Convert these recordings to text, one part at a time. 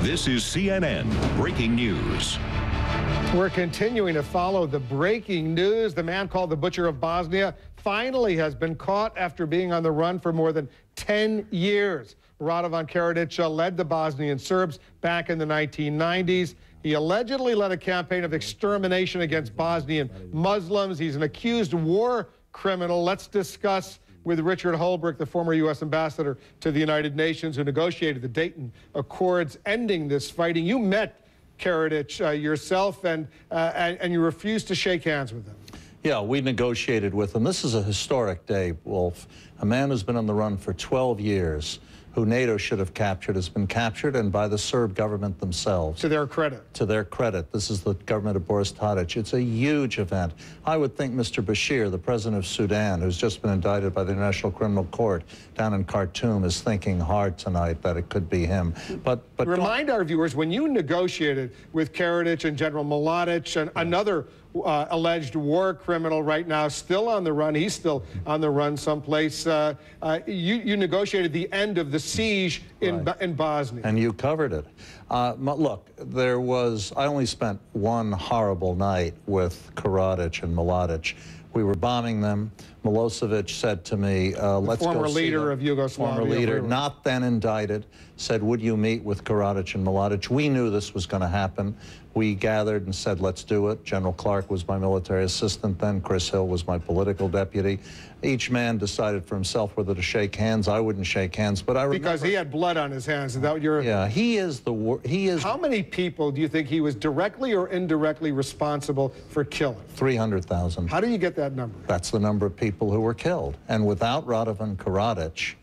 This is CNN Breaking News. We're continuing to follow the breaking news. The man called the Butcher of Bosnia finally has been caught after being on the run for more than 10 years. Radovan Karadzic led the Bosnian Serbs back in the 1990s. He allegedly led a campaign of extermination against Bosnian Muslims. He's an accused war criminal. Let's discuss with Richard Holbrooke, the former U.S. ambassador to the United Nations, who negotiated the Dayton Accords ending this fighting. You met Karadzic yourself, and you refused to shake hands with him. Yeah, we negotiated with him. This is a historic day, Wolf. A man who's been on the run for 12 years, who NATO should have captured, has been captured, and by the Serb government themselves. To their credit. To their credit. This is the government of Boris Tadic. It's a huge event. I would think Mr. Bashir, the president of Sudan, who's just been indicted by the International Criminal Court down in Khartoum, is thinking hard tonight that it could be him. But remind our viewers, when you negotiated with Karadzic and General Mladic and another alleged war criminal right now, still on the run, he's still on the run someplace, you negotiated the end of the siege in Bosnia. And you covered it. Look, I only spent one horrible night with Karadzic and Mladic. We were bombing them. Milosevic said to me, let's go see former leader of Yugoslavia. Former leader, not then indicted, said, would you meet with Karadzic and Mladic? We knew this was going to happen. We gathered and said, let's do it. General Clark was my military assistant then. Chris Hill was my political deputy. Each man decided for himself whether to shake hands. I wouldn't shake hands, but I remember... Because he had blood on his hands. Is that what you're... Yeah, he is... How many people do you think he was directly or indirectly responsible for killing? 300,000. How do you get that number? That's the number of people who were killed. And without Radovan Karadzic,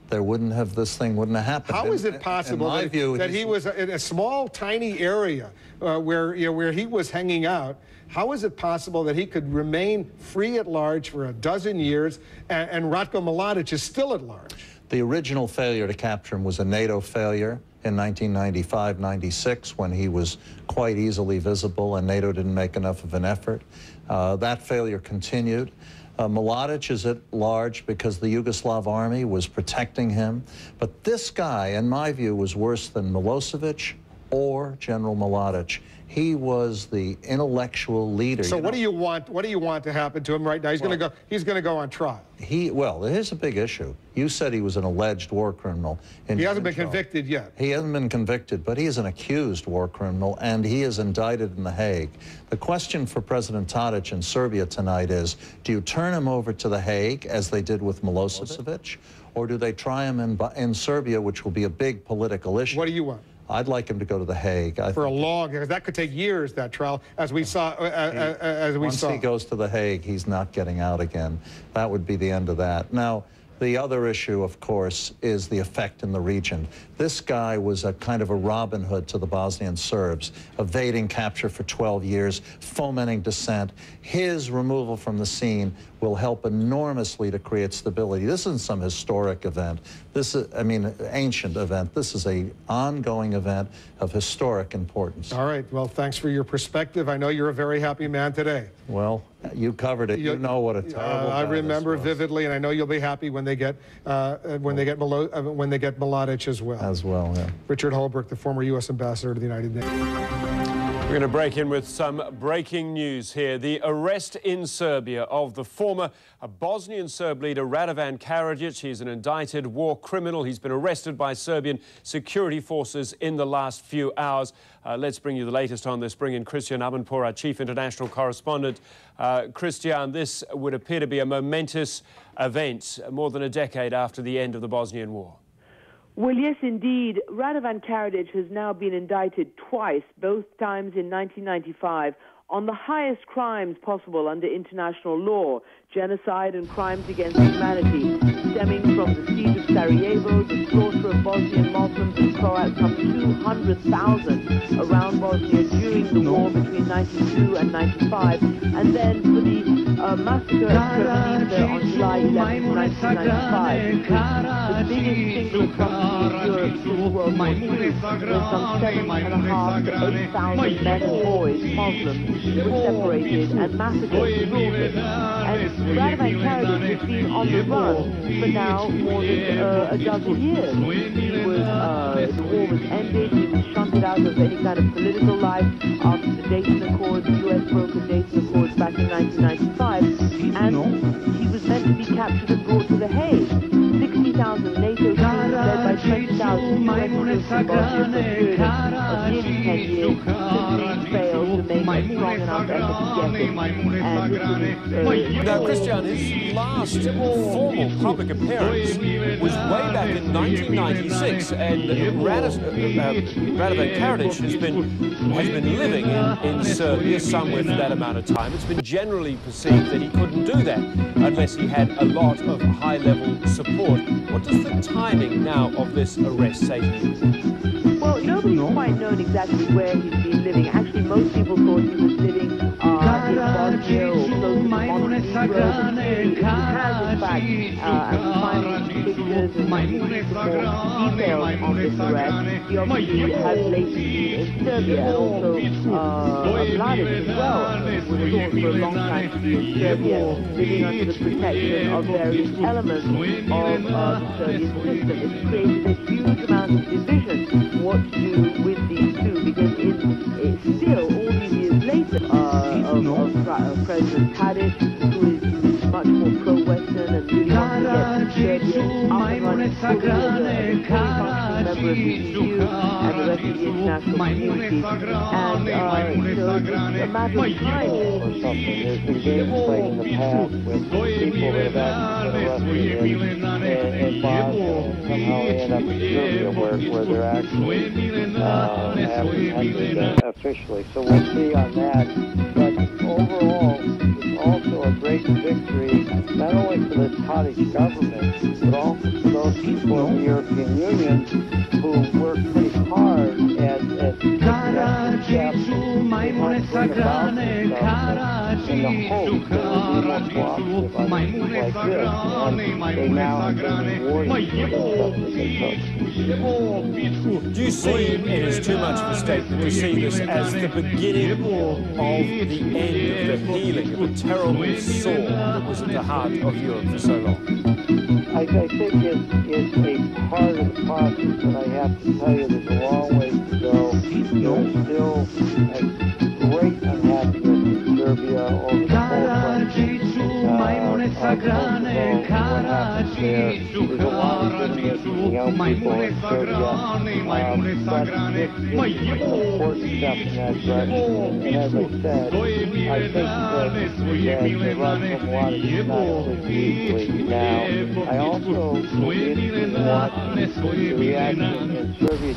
this thing wouldn't have happened. How is it possible that he was in a small, tiny area where he was hanging out? How is it possible that he could remain free at large for a dozen years and Ratko Mladic is still at large? The original failure to capture him was a NATO failure in 1995-96 when he was quite easily visible and NATO didn't make enough of an effort. That failure continued. Mladic is at large because the Yugoslav army was protecting him. But this guy, in my view, was worse than Milosevic or General Mladic. He was the intellectual leader. So what do you want? What do you want to happen to him right now? He's going to go. He's going to go on trial. Well, here's a big issue. You said he was an alleged war criminal. He hasn't been convicted yet. He hasn't been convicted, but he is an accused war criminal, and he is indicted in The Hague. The question for President Tadic in Serbia tonight is, do you turn him over to The Hague, as they did with Milosevic, or do they try him in Serbia, which will be a big political issue? What do you want? I'd like him to go to The Hague. For a long, because that could take years, that trial, as we saw. Once he goes to The Hague, he's not getting out again. That would be the end of that. Now, the other issue, of course, is the effect in the region. This guy was a kind of a Robin Hood to the Bosnian Serbs, evading capture for 12 years, fomenting dissent. His removal from the scene will help enormously to create stability. This isn't some historic event. This is, ancient event. This is an ongoing event of historic importance. All right. Well, thanks for your perspective. I know you're a very happy man today. Well, you covered it. You know what a terrible I remember vividly, and I know you'll be happy when they get Mladic as well. As well, yeah. Richard Holbrooke, the former U.S. ambassador to the United Nations. We're going to break in with some breaking news here. The arrest in Serbia of the former Bosnian Serb leader Radovan Karadzic. He's an indicted war criminal. He's been arrested by Serbian security forces in the last few hours. Let's bring you the latest on this. Bring in Christian Amanpour, our chief international correspondent. Christian, this would appear to be a momentous event more than a decade after the end of the Bosnian War. Well, yes, indeed. Radovan Karadzic has now been indicted twice, both times in 1995, on the highest crimes possible under international law, genocide and crimes against humanity, stemming from the siege of Sarajevo, the slaughter of Bosnian Muslims and Croats, some 200,000 around Bosnia during the war between 92 and 95, and then for the massacre of Srebrenica on July 11, 1995. The biggest single atrocity in Europe since World War II, with some 7,500 to 8,000 men and boys, Muslims, were separated and massacred and slaughtered. And Radovan Karadzic has been on the run for now more than a dozen years. He was the was ended. He was shunted out of any kind of political life after the Dayton Accords, the U.S. brokered Dayton Accords back in 1995, and he was meant to be captured and brought to The Hague. 60,000 NATO troops led by 20,000 U.S. troops in Bosnia for a period of nearly 10 years simply failed to make a strong enough effort to get him. And this is, now, Christian, his last formal public appearance was way back in 1996, and Radovan Karadzic has been living in Serbia some with that amount of time. It's been generally perceived that he couldn't do that unless he had a lot of high-level support. What does the timing now of this arrest say to you? Well, nobody's quite known exactly where he's been living. Actually, most people thought he was living in Bosnia or close to Montenegro. He has, in fact, and we find pictures and more details on this arrest. He obviously has lately in Serbia, and also Mladic as well, was thought for a long time to be in Serbia, living under the protection of various elements of the Serbian system. It's created a huge amount of division what to do with these two, because it's still, all these years later, of President Tadic, who is much more pro-Western and really wants to get Serbia up and running fully as a functioning member of the EU and the rest of the international community. And so it's a matter of time. Or something. There's been games played in the past with people that have actually been arrested in Bosnia, and somehow they end up in Serbia where they're actually apprehended officially. So we'll see on that. But overall, it's also a great victory, not only for the Tadic government, but also for those people in the European Union who worked pretty hard at steps in the hope that it would be more cooperative on things like this. And they now have been rewarded for the steps that they took. Do you see it as too much of a statement to see this as the beginning of the end of the healing of a terrible sore that was at the heart of Europe for so long? I think it's a part of the process, but I have to tell you there's a long ways to go. There's still a great unhappiness in Serbia over the forefront what happens there. There's a lot of goodness in young people in Serbia, but this is an important step in that direction. And as I said, I think that the Radovan Karadzic is not just easily now. I also will be interested in watching the reaction in Serbia.